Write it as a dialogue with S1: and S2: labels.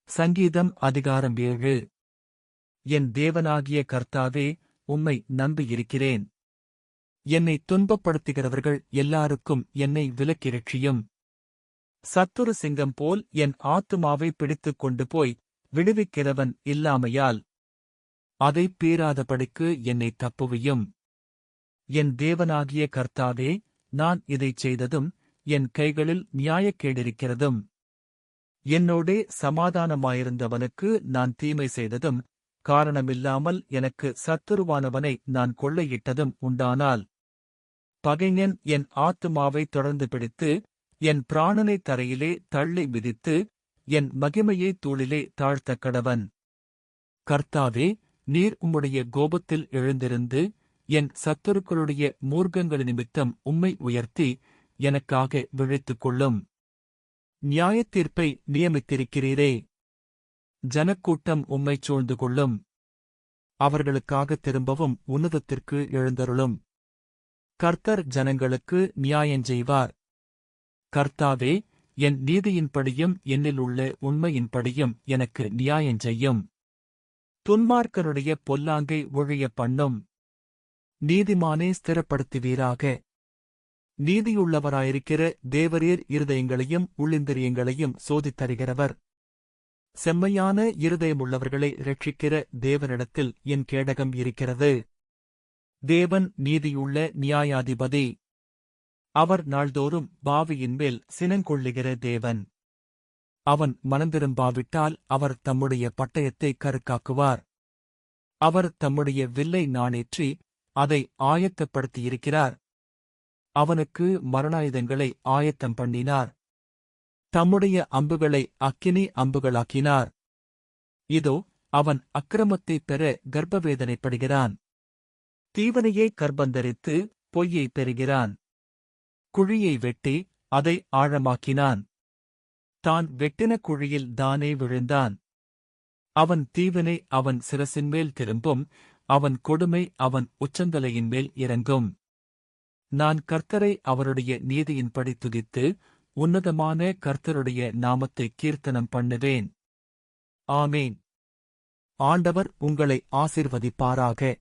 S1: சங்கீதம் அதிகாரம் 7. என் தேவனாகிய கர்த்தாவே, உம்மை நம்பியிருக்கிறேன். என்னை துன்பப்படுத்துகிறவர்கள் எல்லாருக்கும் என்னை விலக்கி இரட்சியும். சத்துரு சிங்கம் போல் என் ஆத்துமாவை பிடித்துக் கொண்டு போய் விடுவிக்கிறவன் இல்லாமையால் அதைப் பீறாதபடிக்கு என்னை தப்புவியும். என் தேவனாகிய கர்த்தாவே, நான் இதைச் செய்ததும் என் கைகளில் நியாயக்கேடிருக்கிறதும். என்னோடே சமாதானமாயிருந்தவனுக்கு நான் தீமை செய்ததும், காரணமில்லாமல் எனக்கு சத்துருவானவனை நான் கொள்ளையிட்டதும் உண்டானால், பகைஞன் என் ஆத்துமாவை தொடர்ந்து பிடித்து, என் பிராணனை தரையிலே தள்ளி மிதித்து, என் மகிமையை தூளிலே தாழ்த்தக் கடவன். கர்த்தாவே, நீர் உம்முடைய கோபத்தில் எழுந்திருந்து, என் சத்துருக்களுடைய மூர்க்கங்கள் நிமித்தம் உம்மை உயர்த்தி, எனக்காக விழித்துக் கொள்ளும். நியாயத்தீர்ப்பை நியமித்திருக்கிறீரே. ஜனக்கூட்டம் உம்மைச் சூழ்ந்து கொள்ளும். அவர்களுக்காக திரும்பவும் உன்னதத்திற்கு எழுந்தருளும். கர்த்தர் ஜனங்களுக்கு நியாயஞ்செய்வார். கர்த்தாவே, என் நீதியின்படியும் என்னில் உள்ள உண்மையின்படியும் எனக்கு நியாயஞ்செய்யும். துன்மார்க்கருடைய பொல்லாங்கை ஒழியப் பண்ணும். நீதிமானே ஸ்திரப்படுத்துவீராக. நீதியுள்ளவராயிருக்கிற தேவரீர் இருதயங்களையும் உள்ளிந்திரியங்களையும் சோதித்தறிகிறவர். செம்மையான இருதயமுள்ளவர்களை இரட்சிக்கிற தேவனிடத்தில் என் கேடகம் இருக்கிறது. தேவன் நீதியுள்ள நியாயாதிபதி. அவர் நாள்தோறும் பாவியின்மேல் சினங்கொள்ளுகிற தேவன். அவன் மனந்திரும்பாவிட்டால் அவர் தம்முடைய பட்டயத்தை கருக்காக்குவார். அவர் தம்முடைய வில்லை நாணேற்றி அதை ஆயத்தப்படுத்தியிருக்கிறார். அவனுக்கு மரணாயுதங்களை ஆயத்தம் பண்ணினார். தம்முடைய அம்புகளை அக்கினி அம்புகளாக்கினார். இதோ, அவன் அக்கிரமத்தைப் பெற கர்ப்பவேதனைப்படுகிறான். தீவனையை கர்ப்பந்தரித்து பொய்யை பெறுகிறான். குழியை வெட்டி அதை ஆழமாக்கினான். தான் வெட்டின குழியில் தானே விழுந்தான். அவன் தீவினை அவன் சிரசின்மேல் திரும்பும், அவன் கொடுமை அவன் உச்சந்தலையின்மேல் இறங்கும். நான் கர்த்தரை அவருடைய நீதியின்படி துதித்து, உன்னதமான கர்த்தருடைய நாமத்தை கீர்த்தனம் பண்ணுவேன். ஆமேன். ஆண்டவர் உங்களை ஆசீர்வதிப்பாராக.